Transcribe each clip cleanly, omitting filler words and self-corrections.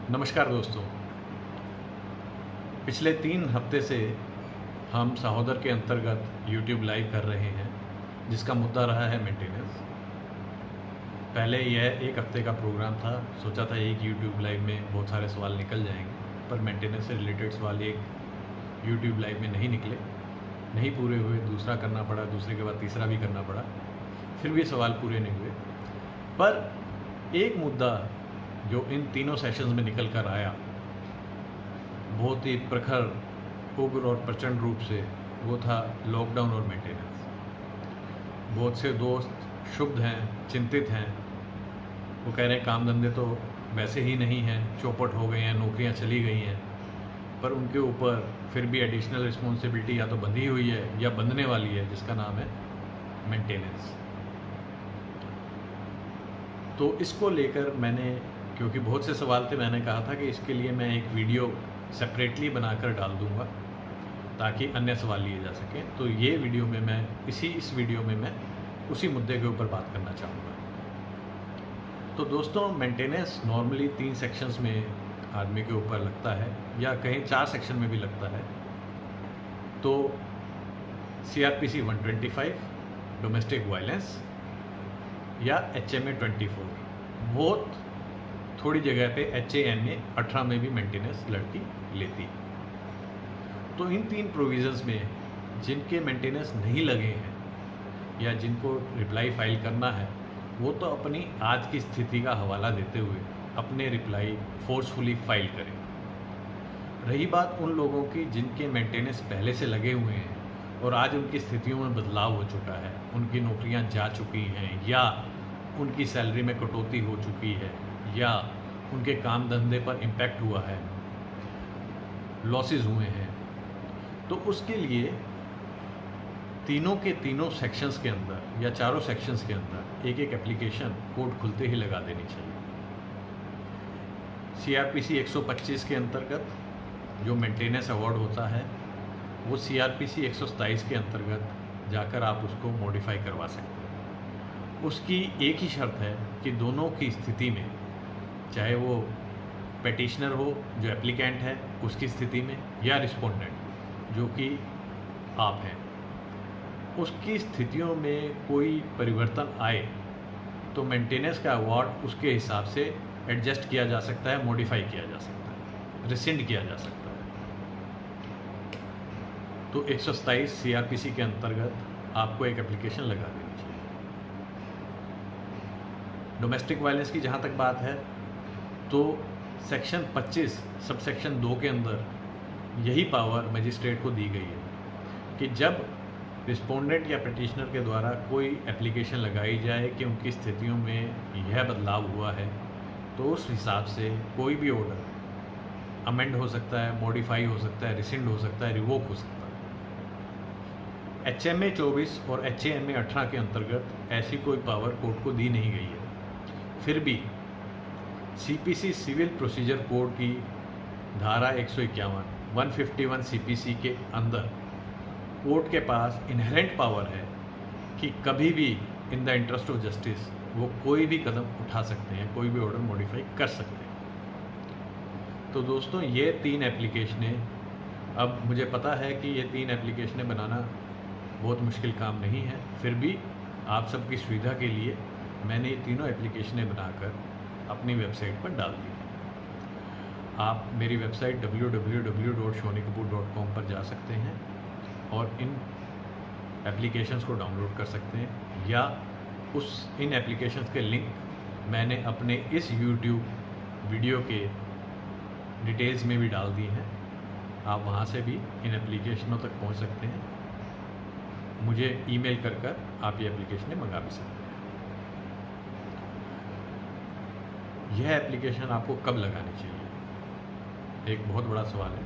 नमस्कार दोस्तों। पिछले 3 हफ्ते से हम सहोदर के अंतर्गत यूट्यूब लाइव कर रहे हैं, जिसका मुद्दा रहा है मेंटेनेंस। पहले यह 1 हफ्ते का प्रोग्राम था। सोचा था एक यूट्यूब लाइव में बहुत सारे सवाल निकल जाएंगे, पर मेंटेनेंस से रिलेटेड सवाल एक यूट्यूब लाइव में नहीं निकले, नहीं पूरे हुए। दूसरा करना पड़ा, दूसरे के बाद तीसरा भी करना पड़ा, फिर भी सवाल पूरे नहीं हुए। पर एक मुद्दा जो इन तीनों सेशंस में निकल कर आया, बहुत ही प्रखर, उग्र और प्रचंड रूप से, वो था लॉकडाउन और मेंटेनेंस। बहुत से दोस्त क्षुब्ध हैं, चिंतित हैं। वो कह रहे हैं काम धंधे तो वैसे ही नहीं हैं, चौपट हो गए हैं, नौकरियां चली गई हैं, पर उनके ऊपर फिर भी एडिशनल रिस्पॉन्सिबिलिटी या तो बंधी हुई है या बंधने वाली है, जिसका नाम है मेंटेनेंस। तो इसको लेकर मैंने, क्योंकि बहुत से सवाल थे, मैंने कहा था कि इसके लिए मैं एक वीडियो सेपरेटली बनाकर डाल दूंगा ताकि अन्य सवाल लिए जा सकें। तो ये वीडियो में मैं इस वीडियो में मैं उसी मुद्दे के ऊपर बात करना चाहूँगा। तो दोस्तों, मेंटेनेंस नॉर्मली 3 सेक्शंस में आदमी के ऊपर लगता है, या कहीं 4 सेक्शन में भी लगता है। तो CRPC 125 डोमेस्टिक वायलेंस या HMA 24, बहुत थोड़ी जगह पे HANA 18 में भी मेंटेनेंस लड़की लेती है। तो इन 3 प्रोविजंस में जिनके मेंटेनेंस नहीं लगे हैं या जिनको रिप्लाई फाइल करना है, वो तो अपनी आज की स्थिति का हवाला देते हुए अपने रिप्लाई फोर्सफुली फाइल करें। रही बात उन लोगों की जिनके मेंटेनेंस पहले से लगे हुए हैं और आज उनकी स्थितियों में बदलाव हो चुका है, उनकी नौकरियां जा चुकी हैं, या उनकी सैलरी में कटौती हो चुकी है, या उनके काम धंधे पर इम्पैक्ट हुआ है, लॉसेस हुए हैं, तो उसके लिए तीनों के तीनों सेक्शंस के अंदर या चारों सेक्शंस के अंदर एक एक एप्लीकेशन कोड खुलते ही लगा देनी चाहिए। CRPC 125 के अंतर्गत जो मेंटेनेंस अवार्ड होता है, वो CRPC 127 के अंतर्गत जाकर आप उसको मॉडिफाई करवा सकते हैं। उसकी एक ही शर्त है कि दोनों की स्थिति में, चाहे वो पेटिशनर हो जो एप्लीकेंट है उसकी स्थिति में, या रिस्पोंडेंट जो कि आप हैं, उसकी स्थितियों में कोई परिवर्तन आए तो मेंटेनेंस का अवार्ड उसके हिसाब से एडजस्ट किया जा सकता है, मॉडिफाई किया जा सकता है, रिसेंड किया जा सकता है। तो 127 CRPC के अंतर्गत आपको एक एप्लीकेशन लगा देनी चाहिए। डोमेस्टिक वायलेंस की जहाँ तक बात है, तो सेक्शन 25 सब सेक्शन 2 के अंदर यही पावर मजिस्ट्रेट को दी गई है कि जब रिस्पोंडेंट या पिटिशनर के द्वारा कोई एप्लीकेशन लगाई जाए कि उनकी स्थितियों में यह बदलाव हुआ है, तो उस हिसाब से कोई भी ऑर्डर अमेंड हो सकता है, मॉडिफाई हो सकता है, रिसेंड हो सकता है, रिवोक हो सकता है। HMA 24 और HANA 18 के अंतर्गत ऐसी कोई पावर कोर्ट को दी नहीं गई है। फिर भी CPC सिविल प्रोसीजर कोड की धारा 151 151 CPC के अंदर कोर्ट के पास इनहेरेंट पावर है कि कभी भी in the interest of justice वो कोई भी कदम उठा सकते हैं, कोई भी ऑर्डर मॉडिफाई कर सकते हैं। तो दोस्तों, ये 3 एप्लीकेशनें, अब मुझे पता है कि ये 3 एप्लीकेशनें बनाना बहुत मुश्किल काम नहीं है, फिर भी आप सबकी सुविधा के लिए मैंने ये तीनों एप्लीकेशनें बनाकर अपनी वेबसाइट पर डाल दी हैं। आप मेरी वेबसाइट www.shonikapoor.com पर जा सकते हैं और इन एप्लीकेशंस को डाउनलोड कर सकते हैं, या इन एप्लीकेशंस के लिंक मैंने अपने इस YouTube वीडियो के डिटेल्स में भी डाल दी हैं। आप वहाँ से भी इन एप्लीकेशनों तक पहुँच सकते हैं। मुझे ईमेल कर आप ये एप्लीकेशनें मंगा भी सकते हैं। यह एप्लीकेशन आपको कब लगानी चाहिए, एक बहुत बड़ा सवाल है।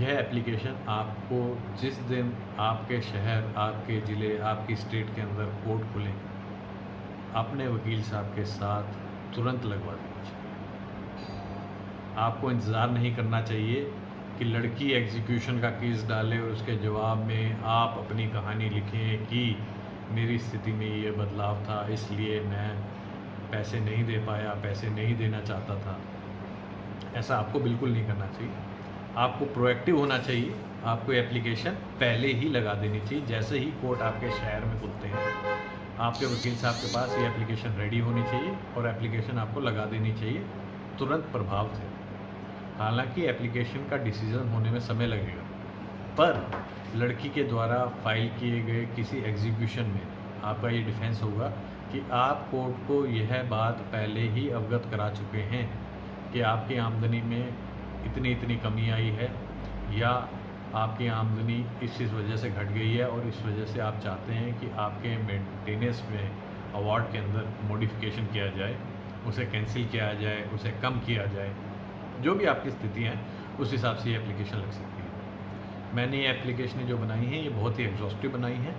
यह एप्लीकेशन आपको जिस दिन आपके शहर, आपके ज़िले, आपकी स्टेट के अंदर कोर्ट खुले, अपने वकील साहब के साथ तुरंत लगवा देनी चाहिए। आपको इंतज़ार नहीं करना चाहिए कि लड़की एग्जीक्यूशन का केस डाले और उसके जवाब में आप अपनी कहानी लिखें कि मेरी स्थिति में ये बदलाव था, इसलिए मैं पैसे नहीं दे पाया, पैसे नहीं देना चाहता था। ऐसा आपको बिल्कुल नहीं करना चाहिए। आपको प्रोएक्टिव होना चाहिए। आपको एप्लीकेशन पहले ही लगा देनी चाहिए। जैसे ही कोर्ट आपके शहर में खुलते हैं, आपके वकील साहब के पास ये एप्लीकेशन रेडी होनी चाहिए और एप्लीकेशन आपको लगा देनी चाहिए तुरंत प्रभाव से। हालांकि एप्लीकेशन का डिसीज़न होने में समय लगेगा, पर लड़की के द्वारा फाइल किए गए किसी एग्जीक्यूशन में आपका ये डिफेंस होगा कि आप कोर्ट को यह बात पहले ही अवगत करा चुके हैं कि आपकी आमदनी में इतनी इतनी कमी आई है, या आपकी आमदनी इस वजह से घट गई है और इस वजह से आप चाहते हैं कि आपके मेंटेनेंस में अवार्ड के अंदर मॉडिफिकेशन किया जाए, उसे कैंसिल किया जाए, उसे कम किया जाए। जो भी आपकी स्थिति है उस हिसाब से ये एप्लीकेशन लग सकती है। मैंने ये एप्लीकेशनें जो बनाई हैं ये बहुत ही एग्जॉस्टिव बनाई हैं।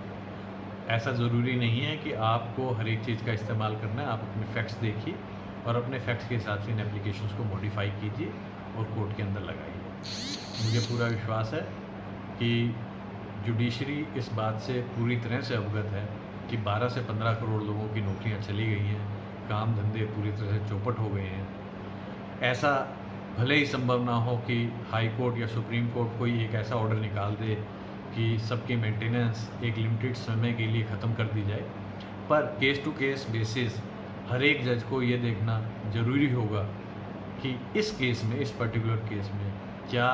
ऐसा ज़रूरी नहीं है कि आपको हर एक चीज़ का इस्तेमाल करना है। आप अपने फैक्ट्स देखिए और अपने फैक्ट्स के हिसाब से इन एप्लीकेशंस को मॉडिफाई कीजिए और कोर्ट के अंदर लगाइए। मुझे पूरा विश्वास है कि जुडिशरी इस बात से पूरी तरह से अवगत है कि 12 से 15 करोड़ लोगों की नौकरियां चली गई हैं, काम धंधे पूरी तरह से चौपट हो गए हैं। ऐसा भले ही संभव ना हो कि हाई कोर्ट या सुप्रीम कोर्ट कोई एक ऐसा ऑर्डर निकाल दे कि सबकी मेंटेनेंस एक लिमिटेड समय के लिए ख़त्म कर दी जाए, पर केस टू केस बेसिस हर एक जज को ये देखना ज़रूरी होगा कि इस केस में, इस पर्टिकुलर केस में क्या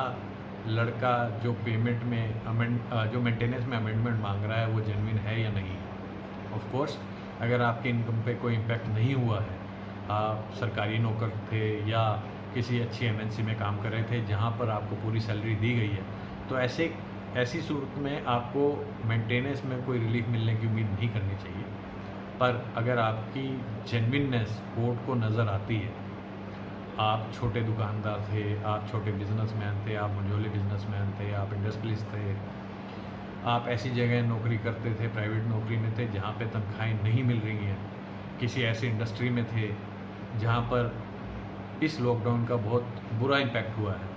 लड़का जो पेमेंट में जो मेंटेनेंस में अमेंडमेंट मांग रहा है वो जेन्युइन है या नहीं है। ऑफ कोर्स अगर आपकी इनकम पे कोई इम्पैक्ट नहीं हुआ है, आप सरकारी नौकर थे या किसी अच्छी एमएनसी में काम कर रहे थे जहाँ पर आपको पूरी सैलरी दी गई है, तो ऐसी सूरत में आपको मेंटेनेंस में कोई रिलीफ मिलने की उम्मीद नहीं करनी चाहिए। पर अगर आपकी जेन्युइननेस कोर्ट को नज़र आती है, आप छोटे दुकानदार थे, आप छोटे बिजनेसमैन थे, आप मंझोले बिजनेसमैन थे, आप इंडस्ट्रियलिस्ट थे, आप ऐसी जगह नौकरी करते थे, प्राइवेट नौकरी में थे जहाँ पे तनख्वाहें नहीं मिल रही हैं, किसी ऐसी इंडस्ट्री में थे जहाँ पर इस लॉकडाउन का बहुत बुरा इम्पैक्ट हुआ है,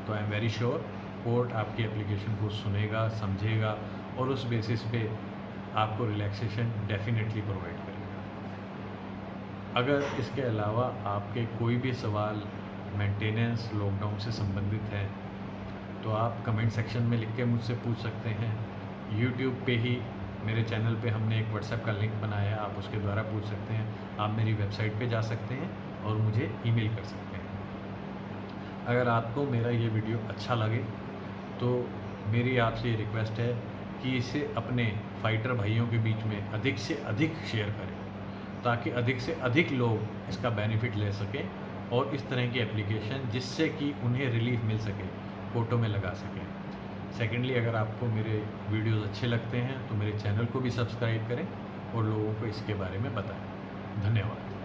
तो I am very sure court आपकी एप्लीकेशन को सुनेगा, समझेगा और उस बेसिस पे आपको रिलैक्सेशन डेफिनेटली प्रोवाइड करेगा। अगर इसके अलावा आपके कोई भी सवाल मेंटेनेंस लॉकडाउन से संबंधित है तो आप कमेंट सेक्शन में लिख के मुझसे पूछ सकते हैं। यूट्यूब पे ही मेरे चैनल पे हमने एक व्हाट्सएप का लिंक बनाया है, आप उसके द्वारा पूछ सकते हैं। आप मेरी वेबसाइट पे जा सकते हैं और मुझे ईमेल कर सकते हैं। अगर आपको मेरा ये वीडियो अच्छा लगे तो मेरी आपसे ये रिक्वेस्ट है कि इसे अपने फाइटर भाइयों के बीच में अधिक से अधिक शेयर करें, ताकि अधिक से अधिक लोग इसका बेनिफिट ले सकें और इस तरह की एप्लीकेशन जिससे कि उन्हें रिलीफ मिल सके कोर्टों में लगा सकें। सेकेंडली, अगर आपको मेरे वीडियोस अच्छे लगते हैं तो मेरे चैनल को भी सब्सक्राइब करें और लोगों को इसके बारे में बताएं। धन्यवाद।